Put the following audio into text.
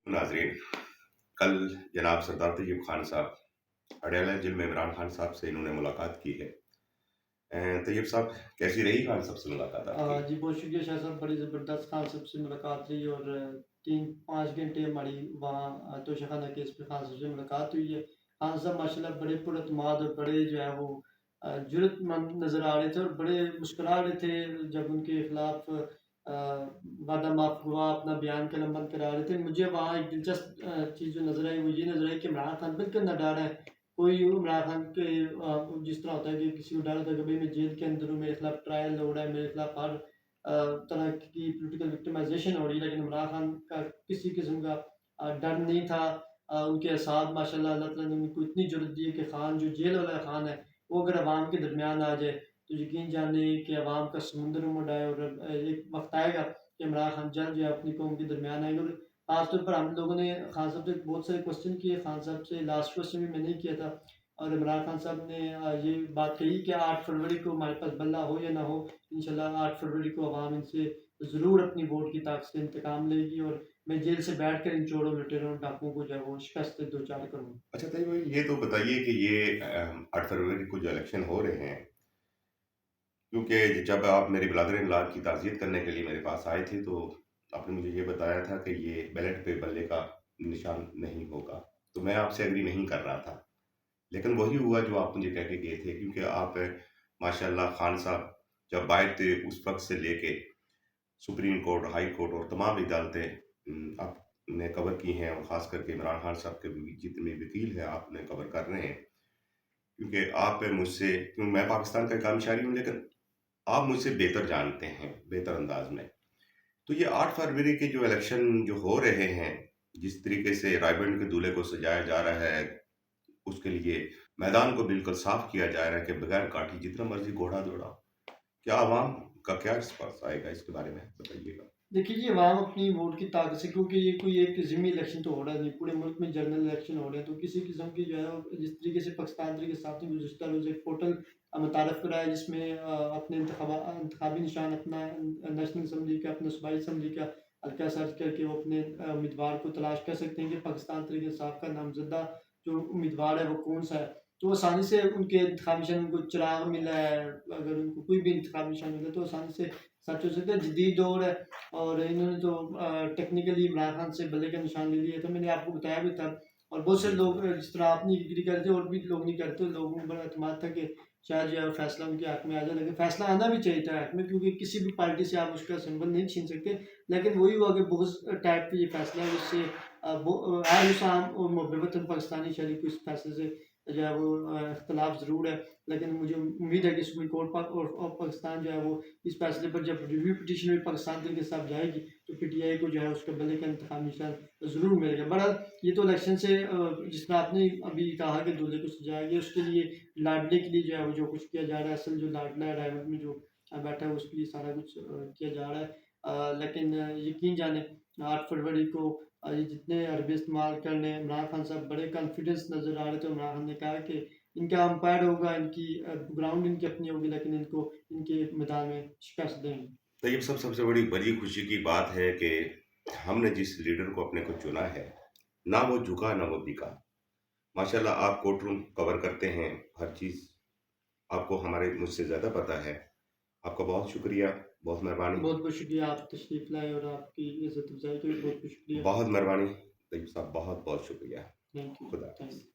नाजरीन, कल जनाब सरदार तैयब खान साहब अडयाला जेल में इमरान खान साहब से इन्होंने मुलाकात की है। तैयब साहब, कैसी रही खान साहब से मुलाकात आपकी? जी, बहुत शुक्रिया शाह साहब, बड़ी ज़बरदस्त खान साहब से मुलाकात रही और 3-5 घंटे हमारी वहाँ तोशाखाना केस पे खान साहब से मुलाकात हुई है। खान साहब माशाल्लाह बड़े पुरअतमाद और बड़े जो है वो जुर्रतमंद नज़र आ रहे थे और बड़े मुस्कुरा रहे थे जब उनके खिलाफ वादा माफ़ हुआ, अपना बयान कलमबंद करा रहे थे। मुझे वहाँ एक दिलचस्प चीज़ जो नज़र आई वो ये नज़र आई कि इमरान खान बिल्कुल ना डरा है। कोई इमरान खान के जिस तरह होता है कि किसी को डर होता है कि भाई मैं जेल के अंदर हूँ, मेरे खिलाफ ट्रायल हो रहा है, मेरे खिलाफ हर तरह की पॉलिटिकल विक्टिमाइजेशन हो रही है, लेकिन इमरान खान का किसी किस्म का डर नहीं था। उनके असाब माशाल्लाह अल्लाह ताला ने उनको इतनी जुर्रत दी है कि खान जो जेल वाला खान है वो अगर अवाम के दरमियान आ जाए तो यकीन जाने कि अवाम का समुंदर उमड़ आए और एक वक्त आएगा कि इमरान खान जल्द जो है अपनी कौम के दरमियान आएंगे। और खासतौर पर हम लोगों ने खान साहब से बहुत सारे क्वेश्चन किए, खान साहब से लास्ट क्वेश्चन भी मैंने ही किया था और इमरान खान साहब ने ये बात कही कि 8 फरवरी को हमारे पास बल्ला हो या ना हो, इंशाल्लाह 8 फरवरी को अवाम इनसे ज़रूर अपनी वोट की ताकत से इंतकाम लेगी और मैं जेल से बैठकर इन चोरों लुटेरों डाकुओं को जो है वो शिकस्त दो चार करूँगा। अच्छा तैयब भाई, ये तो बताइए कि ये 8 फरवरी को जो इलेक्शन हो रहे हैं, क्योंकि जब आप मेरी ब्रदर-इन-लॉ की ताज़ियत करने के लिए मेरे पास आए थे, तो आपने मुझे ये बताया था कि ये बैलेट पे बल्ले का निशान नहीं होगा। तो मैं आपसे एग्री नहीं कर रहा था। लेकिन वही हुआ जो आप मुझे कह के गए थे, क्योंकि आप माशाल्लाह खान साहब जब आए थे उस वक़्त से लेके सुप्रीम कोर्ट, हाई कोर्ट और तमाम अदालतें आपने कवर की हैं और ख़ास करके इमरान खान साहब के भी जितने वकील हैं आपने कवर कर रहे हैं। क्योंकि आप मुझसे क्यों मैं पाकिस्तान का कर्मचारी हूँ, लेकिन आप मुझसे बेहतर जानते हैं, बेहतर अंदाज़ में। तो ये 8 फरवरी के जो इलेक्शन जो हो रहे हैं, जिस तरीके से रायबरेली के दूल्हे को सजाया जा रहा है, उसके लिए मैदान को बिल्कुल साफ किया जा रहा है कि बगैर काठी जितना मर्ज़ी घोड़ा दौड़ाओ। क्या अवाम का क्या रिस्पॉन्स आएगा, इसके बारे में बताइएगा? देखिए जी, अवाम अपनी वोट की ताकत से, क्योंकि ये कोई एक ज़िमनी इलेक्शन तो हो रहा नहीं, पूरे मुल्क में जनरल इलेक्शन हो रहे हैं, तो किसी किस्म की जो है वो जिस तरीके से पाकिस्तान तरीके साथ ही गुज़श्ता रोज़ एक पोर्टल मुतारफ़ कराया जिसमें अपने इंतखाबी निशान अपना नेशनल असम्बली का, अपना सूबाई असम्बली का हल्का सर्च करके वो अपने उम्मीदवार को तलाश कर सकते हैं कि पाकिस्तान तरीके इंसाफ का नामज़दा जो उम्मीदवार है वो कौन-सा है। तो आसानी से उनके इंतखाबी निशान, उनको चिराग मिला है, अगर उनको कोई भी इंतखाबी निशान मिला है तो आसानी से सर्च हो सकता है। जदीद दौर है और इन्होंने तो टेक्निकली इमरान खान से बल्ले का निशान ले लिया था, मैंने आपको बताया भी था। और बहुत से जी, जी। लोग जिस तरह आप नहीं डिग्री करते और भी लोग नहीं करते, लोगों को बड़ा एतमाद था कि शायद जो है फैसला उनके हक में आ जाए, लेकिन फैसला आना भी चाहिए था हक में, क्योंकि किसी भी पार्टी से आप उसका सिंबल नहीं छीन सकते। लेकिन वही हुआ कि बहुत टाइप का ये फैसला है जिससे हर इंसान और मुहब्बतन पाकिस्तानी शहरी को इस फैसले से जो है वो इख्तलाफ ज़रूर है। लेकिन मुझे उम्मीद है कि सुप्रीम कोर्ट और पाकिस्तान जो है वो इस फैसले पर जब रिव्यू पिटीशन में पाकिस्तान तरीके साथ जाएगी तो पीटीआई को जो है उसका बल्ले का इंतखाब निशान ज़रूर मिलेगा। बहरहाल ये तो इलेक्शन से जिस तरह आपने अभी कहा कि दूल्हे को सजाया गया, उसके लिए लाडले के लिए जो है वो जो कुछ किया जा रहा है, असल जो लाडला है रायवत में जो बैठा है उसके लिए सारा कुछ किया जा रहा है। लेकिन यकीन जाने 8 फरवरी को ये जितने अरबे इस्तेमाल करने इमरान खान साहब बड़े कॉन्फिडेंस नज़र आ रहे थे। इमरान खान ने कहा कि इनका अंपायर होगा, इनकी ग्राउंड इनकी अपनी होगी, लेकिन इनको इनके मैदान में शिकस्त देंगे। तो ये सबसे बड़ी बड़ी खुशी की बात है कि हमने जिस लीडर को अपने को चुना है, ना वो झुका ना वो बिका। माशाल्लाह आप कोर्ट रूम कवर करते हैं, हर चीज़ आपको हमारे मुझसे ज़्यादा पता है। आपका बहुत शुक्रिया, बहुत मेहरबानी। बहुत बहुत शुक्रिया, आप तशरीफ़ लाए और आपकी इज़्ज़त अफ़ज़ाई के लिए बहुत बहुत शुक्रिया। बहुत मेहरबानी तैयब साहब, बहुत-बहुत शुक्रिया। Thank you. खुदा थैंक हाफ़िज़। यू।